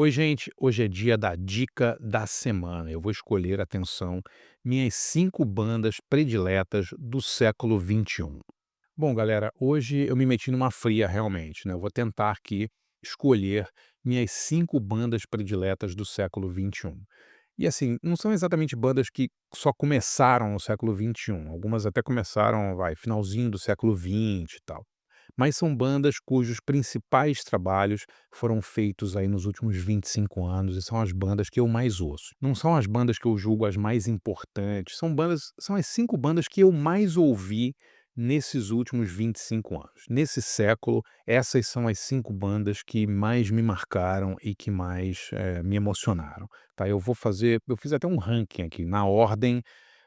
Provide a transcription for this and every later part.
Oi, gente. Hoje é dia da dica da semana. Eu vou escolher, atenção, minhas 5 bandas prediletas do século XXI. Bom, galera, hoje eu me meti numa fria realmente, né? Eu vou tentar aqui escolher minhas 5 bandas prediletas do século XXI. E assim, não são exatamente bandas que só começaram no século XXI. Algumas até começaram, finalzinho do século XX e tal. Mas são bandas cujos principais trabalhos foram feitos aí nos últimos 25 anos e são as bandas que eu mais ouço. Não são as bandas que eu julgo as mais importantes, são as 5 bandas que eu mais ouvi nesses últimos 25 anos. Nesse século, essas são as 5 bandas que mais me marcaram e que mais, me emocionaram, tá. Eu fiz até um ranking aqui na ordem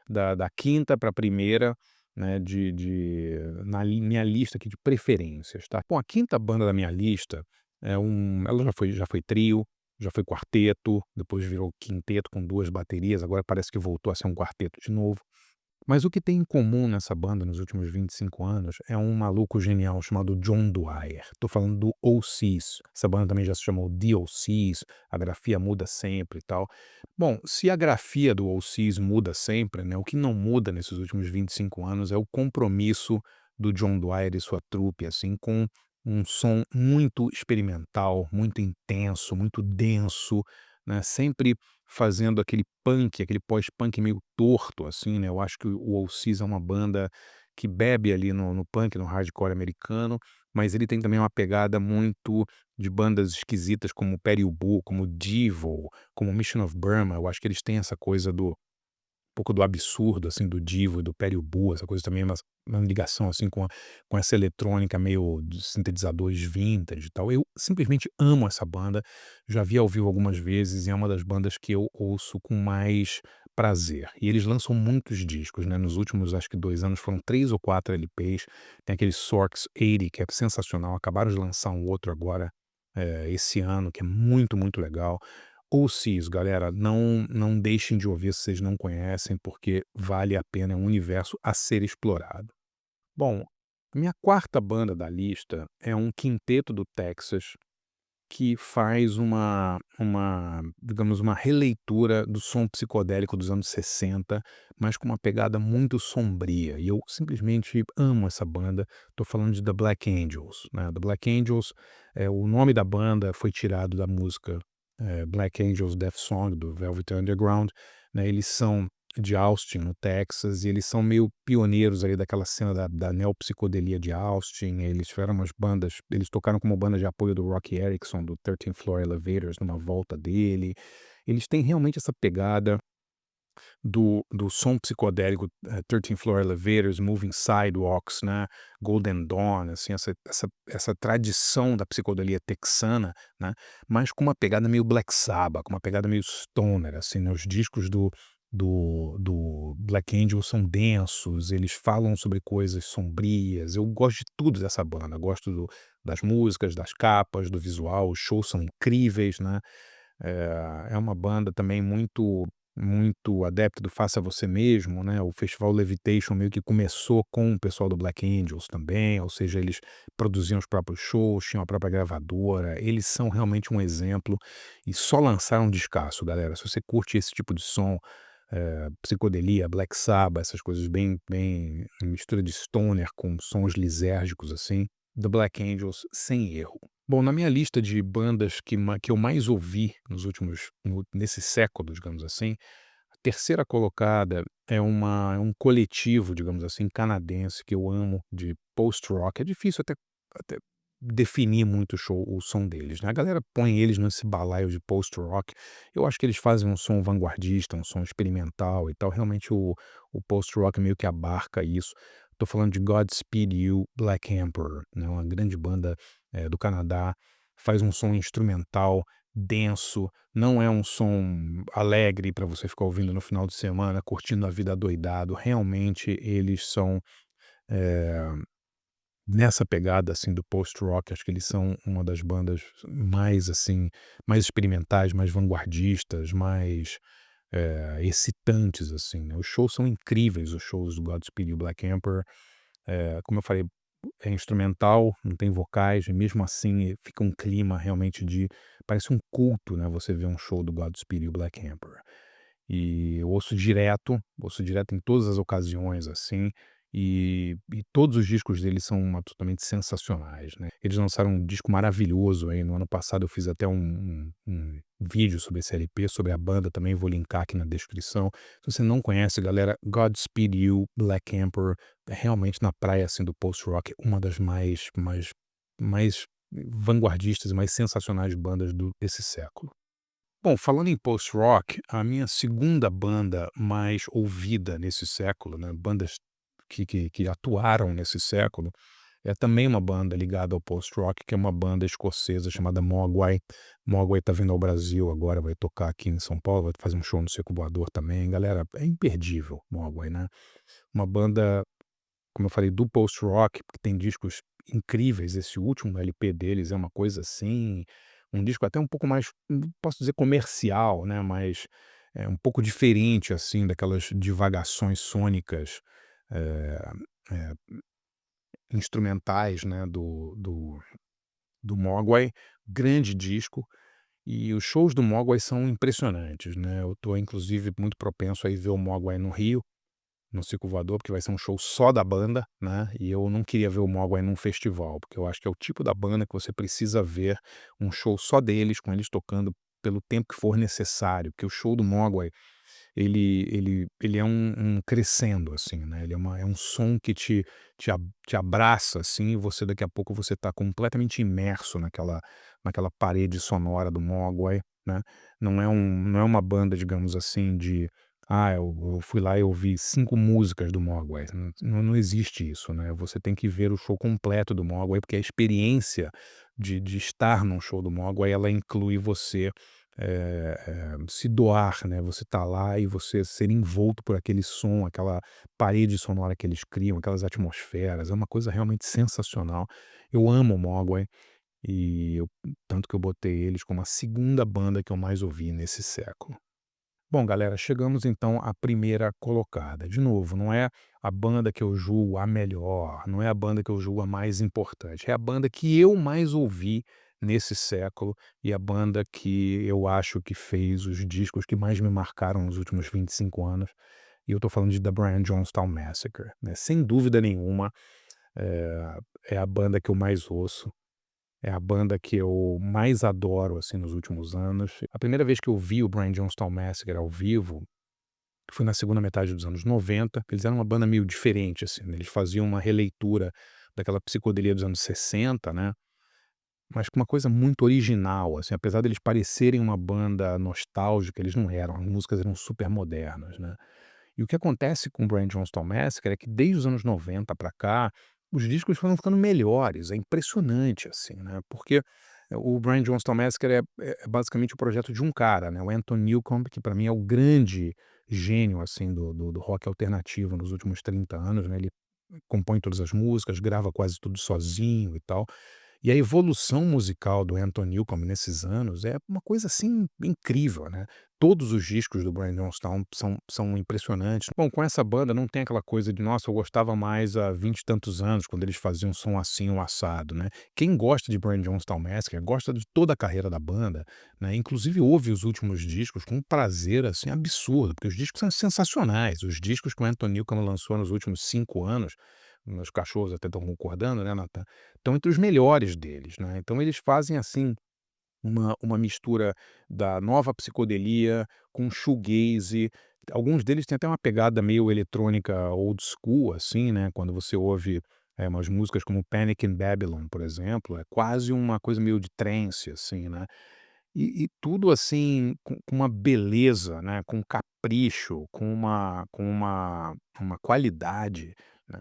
da quinta para a primeira, né, minha lista aqui de preferências, tá. Bom, a quinta banda da minha lista ela já foi trio, já foi quarteto, depois virou quinteto com 2 baterias, agora parece que voltou a ser um quarteto de novo. Mas o que tem em comum nessa banda nos últimos 25 anos é um maluco genial chamado John Dwyer. Tô falando do OCs. Essa banda também já se chamou The OCs, a grafia muda sempre e tal. Bom, se a grafia do OCs muda sempre, né, o que não muda nesses últimos 25 anos é o compromisso do John Dwyer e sua trupe, assim, com um som muito experimental, muito intenso, muito denso, né, sempre fazendo aquele pós-punk meio torto, assim, né. Eu acho que o Alcides é uma banda que bebe ali no punk, no hardcore americano, mas ele tem também uma pegada muito de bandas esquisitas como Pere Ubu, como Devo, como Mission of Burma. Eu acho que eles têm essa coisa do pouco do absurdo, assim, do Divo e do Pere Ubu, essa coisa também, uma ligação, assim, com essa eletrônica meio de sintetizadores vintage e tal. Eu simplesmente amo essa banda, já vi ao vivo algumas vezes e é uma das bandas que eu ouço com mais prazer. E eles lançam muitos discos, né, nos últimos acho que 2 anos foram 3 ou 4 LPs, tem aquele Sorks 80 que é sensacional, acabaram de lançar um outro agora, esse ano, que é muito, muito legal. Ouça isso, galera, não deixem de ouvir se vocês não conhecem, porque vale a pena, é um universo a ser explorado. Bom, minha quarta banda da lista é um quinteto do Texas que faz digamos, uma releitura do som psicodélico dos anos 60, mas com uma pegada muito sombria, e eu simplesmente amo essa banda. Tô falando de The Black Angels, né. The Black Angels, o nome da banda foi tirado da música, Black Angels Death Song, do Velvet Underground, né. Eles são de Austin, no Texas, e eles são meio pioneiros ali daquela cena da neopsicodelia de Austin. Eles tocaram como banda de apoio do Rocky Erickson, do 13th Floor Elevators, numa volta dele. Eles têm realmente essa pegada do som psicodélico, 13th Floor Elevators, Moving Sidewalks, né, Golden Dawn, assim, essa tradição da psicodelia texana, né, mas com uma pegada meio Black Sabbath, com uma pegada meio stoner, assim, né. Os discos do Black Angel são densos, eles falam sobre coisas sombrias. Eu gosto de tudo dessa banda, gosto das músicas, das capas, do visual, os shows são incríveis, né. É uma banda também muito adepta do faça você mesmo, né. O festival Levitation meio que começou com o pessoal do Black Angels também, ou seja, eles produziam os próprios shows, tinham a própria gravadora. Eles são realmente um exemplo e só lançaram um descasso, galera. Se você curte esse tipo de som, psicodelia, Black Sabbath, essas coisas bem mistura de stoner com sons lisérgicos, assim, The Black Angels sem erro. Bom, na minha lista de bandas que eu mais ouvi nesse século, digamos assim, a terceira colocada é um coletivo, digamos assim, canadense que eu amo, de post-rock. É difícil até definir muito o som deles, né. A galera põe eles nesse balaio de post-rock. Eu acho que eles fazem um som vanguardista, um som experimental e tal. Realmente o post-rock meio que abarca isso. Tô falando de Godspeed You, Black Emperor, né, uma grande banda, do Canadá. Faz um som instrumental denso, não é um som alegre para você ficar ouvindo no final de semana, curtindo a vida adoidado. Realmente eles são, eh, nessa pegada, assim, do post-rock. Acho que eles são uma das bandas mais, assim, mais experimentais, mais vanguardistas, mais, excitantes, assim, né. Os shows são incríveis, os shows do Godspeed You Black Emperor. Como eu falei, é instrumental, não tem vocais, e mesmo assim fica um clima realmente de parece um culto, né, você vê um show do Godspeed e o Black Emperor. E eu ouço direto em todas as ocasiões, assim, e todos os discos deles são absolutamente sensacionais, né. Eles lançaram um disco maravilhoso aí no ano passado, eu fiz até um vídeo sobre esse LP, sobre a banda também, vou linkar aqui na descrição. Se você não conhece, galera, Godspeed You, Black Emperor, é realmente na praia, assim, do post-rock, uma das mais vanguardistas e mais sensacionais bandas desse século. Bom, falando em post-rock, a minha segunda banda mais ouvida nesse século, né, bandas que atuaram nesse século, é também uma banda ligada ao post-rock, que é uma banda escocesa chamada Mogwai. Mogwai tá vindo ao Brasil agora, vai tocar aqui em São Paulo, vai fazer um show no Circo Voador também. Galera, é imperdível Mogwai, né. Uma banda, como eu falei, do post-rock, porque tem discos incríveis. Esse último LP deles é uma coisa assim, um disco até um pouco mais, posso dizer comercial, né, mas é um pouco diferente, assim, daquelas divagações sônicas, eh eh, instrumentais, né, do Mogwai. Grande disco, e os shows do Mogwai são impressionantes, né. Eu tô inclusive muito propenso a ir ver o Mogwai no Rio, no Circo Voador, porque vai ser um show só da banda, né, e eu não queria ver o Mogwai num festival, porque eu acho que é o tipo da banda que você precisa ver um show só deles, com eles tocando pelo tempo que for necessário, porque o show do Mogwai, ele é um crescendo, assim, né, ele é um som que te abraça, assim, e você daqui a pouco você tá completamente imerso naquela parede sonora do Mogwai, né. Não é uma banda, digamos assim, de: "Ah, eu fui lá e ouvi 5 músicas do Mogwai", não existe isso, né, você tem que ver o show completo do Mogwai, porque a experiência de estar num show do Mogwai, ela inclui você, se doar, né, você tá lá e você ser envolto por aquele som, aquela parede sonora que eles criam, aquelas atmosferas, é uma coisa realmente sensacional. Eu amo o Mogwai, e eu tanto que eu botei eles como a segunda banda que eu mais ouvi nesse século. Bom, galera, chegamos então à primeira colocada. De novo, não é a banda que eu julgo a melhor, não é a banda que eu julgo a mais importante, é a banda que eu mais ouvi nesse século e a banda que eu acho que fez os discos que mais me marcaram nos últimos 25 anos. E eu tô falando de The Brian Jonestown Massacre, né? Sem dúvida nenhuma, é, é a banda que eu mais ouço. É a banda que eu mais adoro, assim, nos últimos anos. A primeira vez que eu vi o Brian Jonestown Massacre ao vivo, foi na segunda metade dos anos 90. Eles eram uma banda meio diferente, assim, né, eles faziam uma releitura daquela psicodelia dos anos 60, né, mas com uma coisa muito original, assim, apesar deles parecerem uma banda nostálgica, eles não eram, as músicas eram super modernas, né. E o que acontece com o Brian Jonestown Massacre é que desde os anos 90 pra cá, os discos foram ficando melhores, é impressionante, assim, né, porque o Brian Jonestown Massacre é basicamente o projeto de um cara, né, o Anton Newcombe, que pra mim é o grande gênio, assim, do rock alternativo nos últimos 30 anos, né, ele compõe todas as músicas, grava quase tudo sozinho e tal. E a evolução musical do Anton Newcombe nesses anos é uma coisa, assim, incrível, né. Todos os discos do Brian Jonestown são impressionantes. Bom, com essa banda não tem aquela coisa de: "Nossa, eu gostava mais há 20 e tantos anos, quando eles faziam um som assim ou assado", né. Quem gosta de Brian Jonestown Massacre gosta de toda a carreira da banda, né, inclusive ouve os últimos discos com um prazer, assim, absurdo, porque os discos são sensacionais. Os discos que o Anton Newcombe lançou nos últimos 5 anos, meus cachorros até estão concordando, né, Nathan, estão entre os melhores deles, né. Então eles fazem, assim, uma mistura da nova psicodelia com shoegaze. Alguns deles têm até uma pegada meio eletrônica old school, assim, né, quando você ouve, umas músicas como Panic in Babylon, por exemplo, é quase uma coisa meio de trance, assim, né. E tudo assim com uma beleza, né, com um capricho, com uma qualidade, né,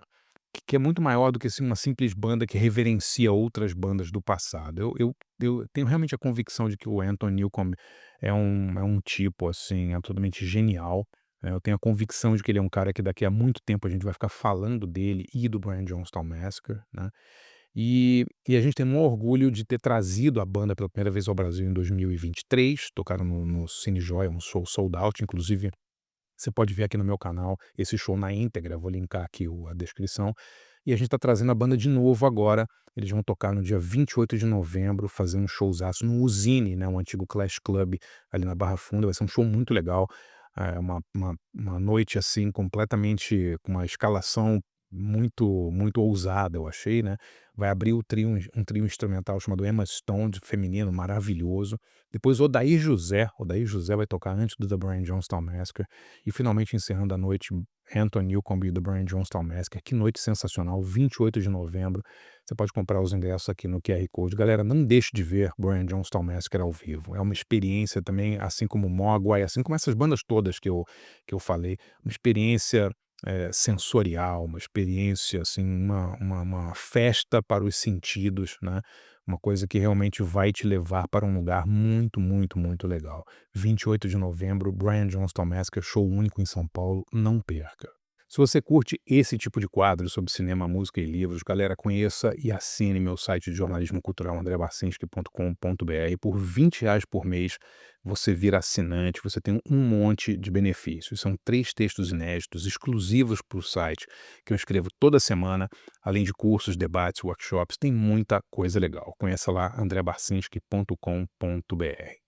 que é muito maior do que, assim, uma simples banda que reverencia outras bandas do passado. Eu tenho realmente a convicção de que o Anton Newcombe é um tipo, assim, absolutamente genial, né. Eu tenho a convicção de que ele é um cara que daqui a muito tempo a gente vai ficar falando dele e do Brian Jonestown Massacre, né. E a gente tem um orgulho de ter trazido a banda pela primeira vez ao Brasil em 2023, tocaram no Cine Joia, um show sold out, inclusive você pode ver aqui no meu canal esse show na íntegra, vou linkar aqui a descrição. E a gente está trazendo a banda de novo agora. Eles vão tocar no dia 28 de novembro, fazer um showzaço no Usine, né, o antigo Clash Club ali na Barra Funda. Vai ser um show muito legal. É uma noite, assim, completamente com uma escalação muito ousada, eu achei, né. Vai abrir o trio um trio instrumental chamado Emma Stone, feminino, maravilhoso. Depois Odair José vai tocar antes do The Brian Jonestown Massacre. E finalmente encerrando a noite, Anthony Newcombe e The Brian Jonestown Massacre. Que noite sensacional, 28 de novembro. Você pode comprar os ingressos aqui no QR Code. Galera, não deixe de ver Brian Jonestown Massacre ao vivo. É uma experiência também, assim como Mogwai, assim como essas bandas todas que eu falei, uma experiência sensorial, uma experiência, assim, uma festa para os sentidos, né? Uma coisa que realmente vai te levar para um lugar muito, muito, muito legal. 28 de novembro, Brian Jonestown Massacre, show único em São Paulo, não perca. Se você curte esse tipo de quadro sobre cinema, música e livros, galera, conheça e assine meu site de jornalismo cultural, andrebarcinski.com.br. Por R$ 20 por mês, você vira assinante, você tem um monte de benefícios. São 3 textos inéditos, exclusivos para o site, que eu escrevo toda semana, além de cursos, debates, workshops, tem muita coisa legal. Conheça lá andrebarcinski.com.br.